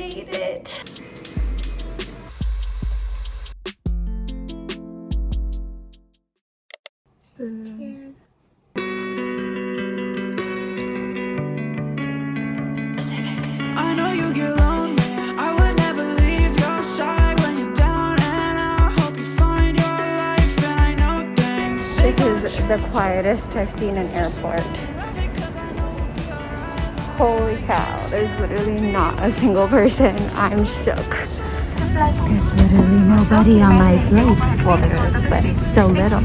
Made it. Cheers. I know you get lonely. I would never leave your side when you're down and out. Hope you find your life, and I know things. This is the quietest I've seen an airport. Holy cow, there's literally not a single person. I'm shook. There's literally nobody on my flight. Well, there is, but it's so little.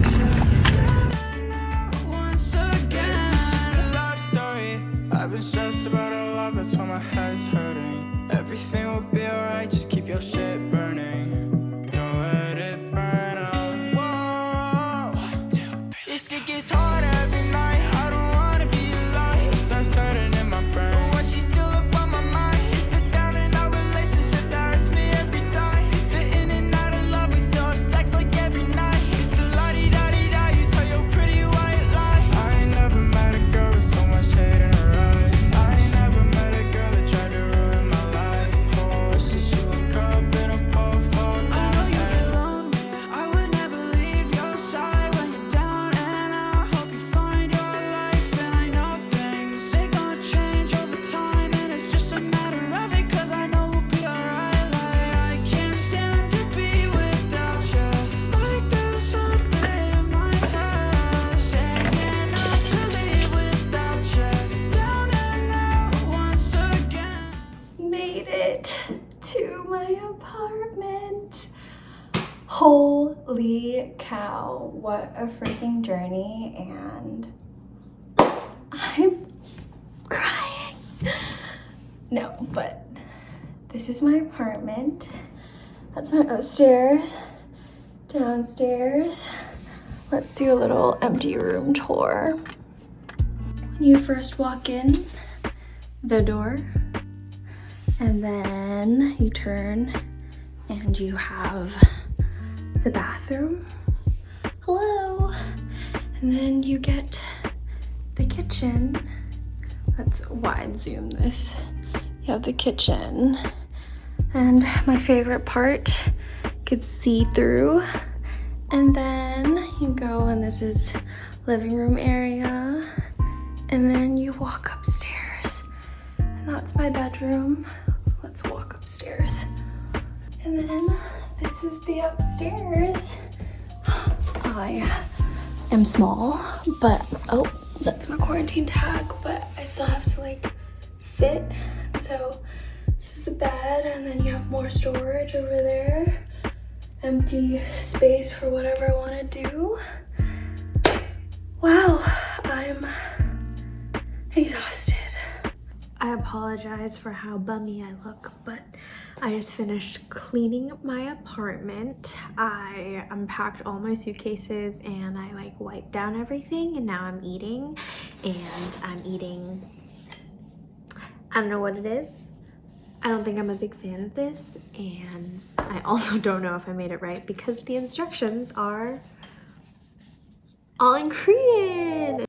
Once again, this is just a love story. I've been stressed about our love, that's why my head's hurting. Everything will be alright, just keep your shit burning. Don't let it burn out. Whoa. This shit gets harder every night. I don't wanna be alone. It starts hurting in my brain. But when she's still up on my mind, it's the down in our relationship that hurts me every time. It's the in and out of love, we still have sex like every night. It's the la-di-da-di-da, you tell your pretty white lie. I ain't never met a girl with so much hate in her eyes. I ain't never met a girl that tried to ruin my life. Oh, it's just you and girl, been a both for I know you get lonely. I would never leave your side when you're down and out. Hope you find your life, and I know things. They gonna change over time, and it's just a matter of it. Cause I know we'll be alright. Like I can't stand to be without you. Like there's something in my head saying not to leave without you. Down and out once again. Made it to my apartment. Holy cow, what a freaking journey, and I'm crying. No, but this is my apartment. That's my upstairs. Downstairs. Let's do a little empty room tour. When you first walk in, the door, and then you turn and you have the bathroom. Hello. And then you get the kitchen. Let's wide zoom this. You have the kitchen. And my favorite part, you could see through. And then you go, and this is living room area. And then you walk upstairs. And that's my bedroom. Let's walk upstairs. And then this is the upstairs. I am small, but oh, that's my quarantine tag, but I still have to like sit. So this is a bed, and then you have more storage over there. Empty space for whatever I want to do. Wow, I'm exhausted. I apologize for how bummy I look, but I just finished cleaning my apartment. I unpacked all my suitcases and I like wiped down everything, and now I'm eating, and I'm eating, I don't know what it is. I don't think I'm a big fan of this, and I also don't know if I made it right because the instructions are all in Korean.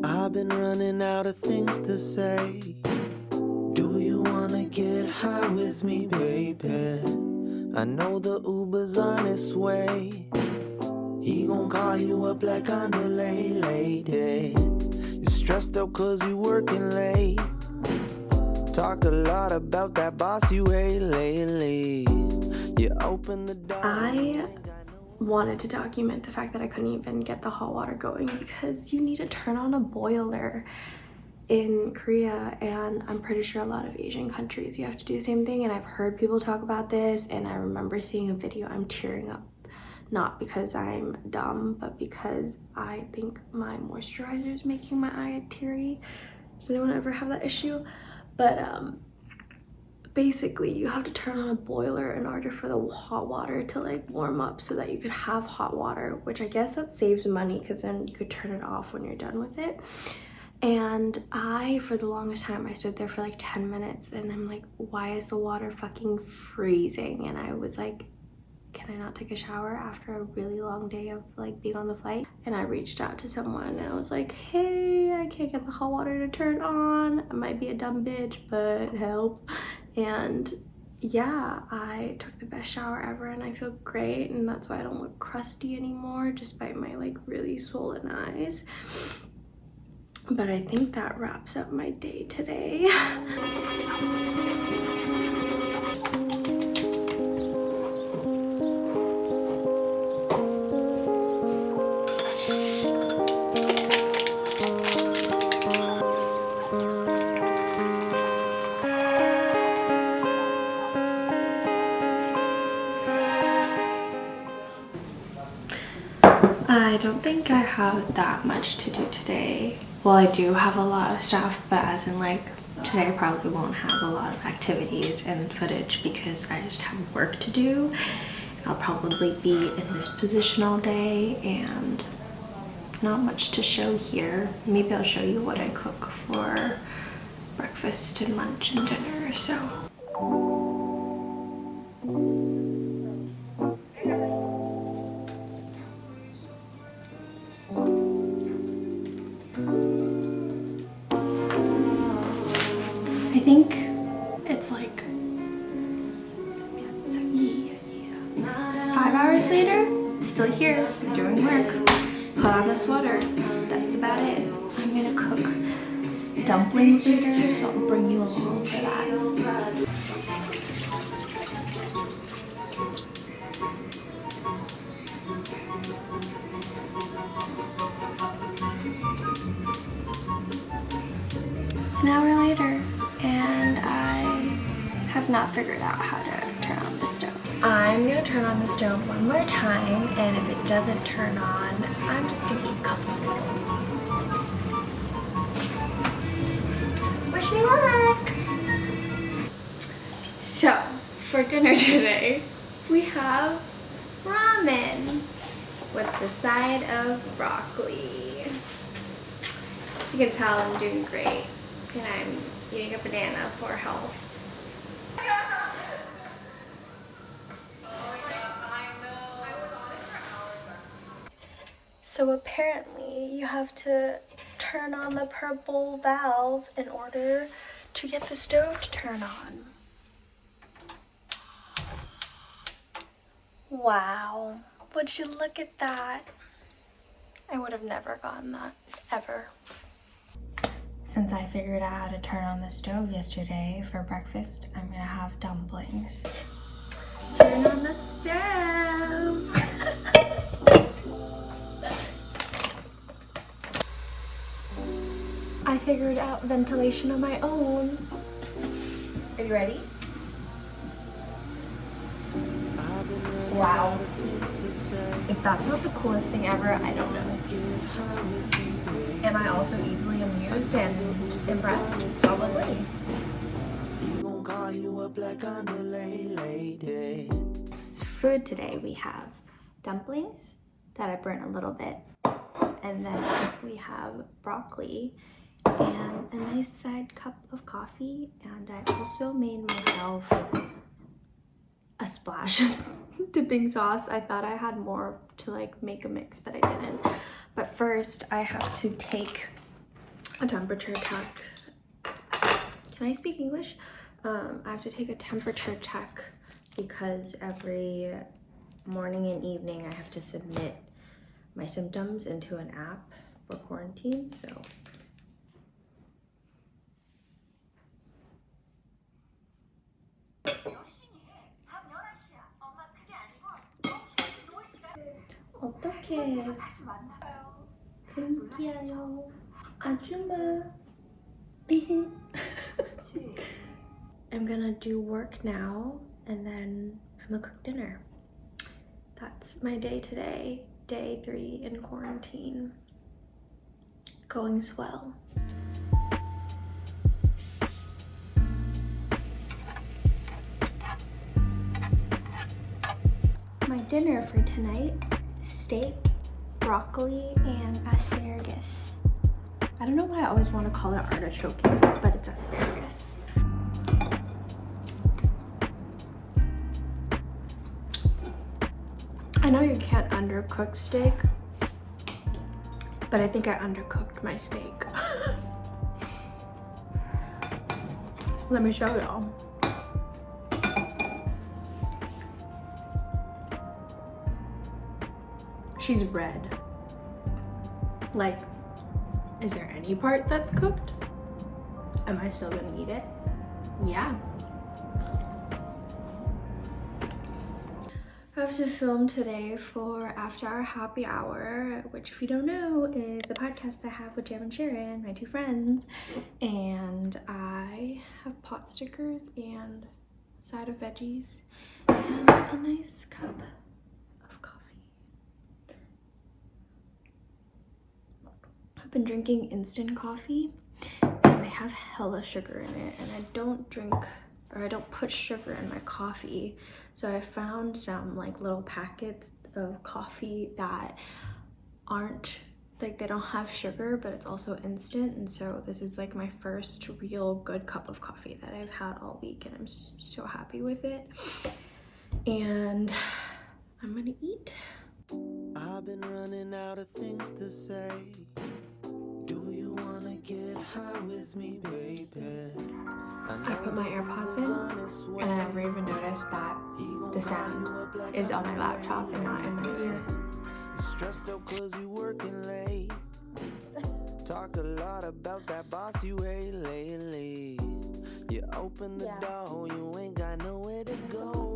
I've been running out of things to say. Do you wanna get high with me, baby? I know the Uber's on its way. He gon' call you up like on delay, lady. You're stressed out cause you working late. Talk a lot about that boss you hate lately. You open the door. I wanted to document the fact that I couldn't even get the hot water going because you need to turn on a boiler in Korea, and I'm pretty sure a lot of Asian countries you have to do the same thing, and I've heard people talk about this, and I remember seeing a video. I'm tearing up, not because I'm dumb, but because I think my moisturizer is making my eye teary. Does anyone ever have that issue? But basically you have to turn on a boiler in order for the hot water to like warm up so that you could have hot water, which I guess that saves money because then you could turn it off when you're done with it. And for the longest time, I stood there for like 10 minutes and I'm like, why is the water fucking freezing? And I was like, can I not take a shower after a really long day of like being on the flight? And I reached out to someone and I was like, hey, I can't get the hot water to turn on. I might be a dumb bitch, but help. And yeah, I took the best shower ever and I feel great, and that's why I don't look crusty anymore despite my like really swollen eyes. But I think that wraps up my day today. I don't think I have that much to do today. Well, I do have a lot of stuff, but as in like today I probably won't have a lot of activities and footage because I just have work to do. I'll probably be in this position all day and not much to show here. Maybe I'll show you what I cook for breakfast and lunch and dinner, so. I think it's like 5 hours later, still here, doing work. Put on a sweater, that's about it. I'm gonna cook dumplings later, so I'll bring you along for that. An hour later, and I have not figured out how to turn on the stove. I'm gonna turn on the stove one more time, and if it doesn't turn on, I'm just gonna eat a couple of noodles. Wish me luck! So, for dinner today, we have ramen with the side of broccoli. As you can tell, I'm doing great. And I'm eating a banana for health. So apparently you have to turn on the purple valve in order to get the stove to turn on. Wow, would you look at that? I would have never gotten that, ever. Since I figured out how to turn on the stove yesterday for breakfast, I'm gonna have dumplings. Turn on the stove! I figured out ventilation on my own. Are you ready? Wow. If that's not the coolest thing ever, I don't know. Am I also easily amused and impressed? Probably. Food today, we have dumplings that I burnt a little bit, and then we have broccoli and a nice side cup of coffee, and I also made myself a splash of dipping sauce. I thought I had more to like make a mix, but I didn't. But first, I have to take a temperature check. Can I speak English? I have to take a temperature check because every morning and evening I have to submit my symptoms into an app for quarantine, so. 어떡해. 금기야요. 아줌마. I'm gonna do work now, and then I'm gonna cook dinner. That's my day today. Day 3 in quarantine. Going swell. My dinner for tonight, steak, broccoli, and asparagus. I don't know why I always want to call it artichoke, but it's asparagus. I know you can't undercook steak, but I think I undercooked my steak. Let me show y'all. She's red. Like, is there any part that's cooked? Am I still gonna eat it? Yeah. I have to film today for After Our Happy Hour, which, if you don't know, is the podcast I have with Jam and Sharon, my two friends. And I have pot stickers and a side of veggies and a nice cup of coffee. I've been drinking instant coffee and they have hella sugar in it, and I don't drink, or I don't put sugar in my coffee. So I found some like little packets of coffee that aren't, like, they don't have sugar, but it's also instant. And so this is like my first real good cup of coffee that I've had all week, and I'm so happy with it. And I'm gonna eat. I've been running out of things to say. Do you wanna get high with me, baby? I put my AirPods in, and I never even noticed that the sound is on my laptop and not in my ear. Stressed out 'cause you working late. Talk a lot about that boss you hate lately. You open the door, you ain't got nowhere to go.